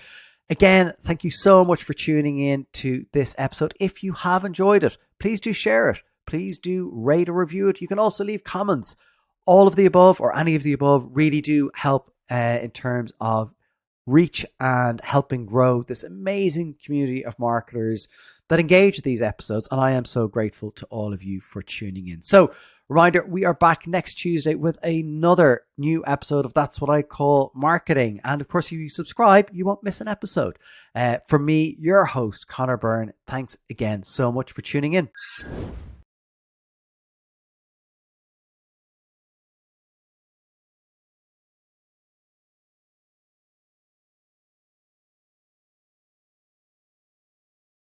Again, thank you so much for tuning in to this episode. If you have enjoyed it, please do share it. Please do rate or review it. You can also leave comments. All of the above or any of the above really do help in terms of reach and helping grow this amazing community of marketers that engage with these episodes. And I am so grateful to all of you for tuning in. So, reminder, we are back next Tuesday with another new episode of That's What I Call Marketing. And of course, if you subscribe, you won't miss an episode. From me, your host, Connor Byrne, thanks again so much for tuning in.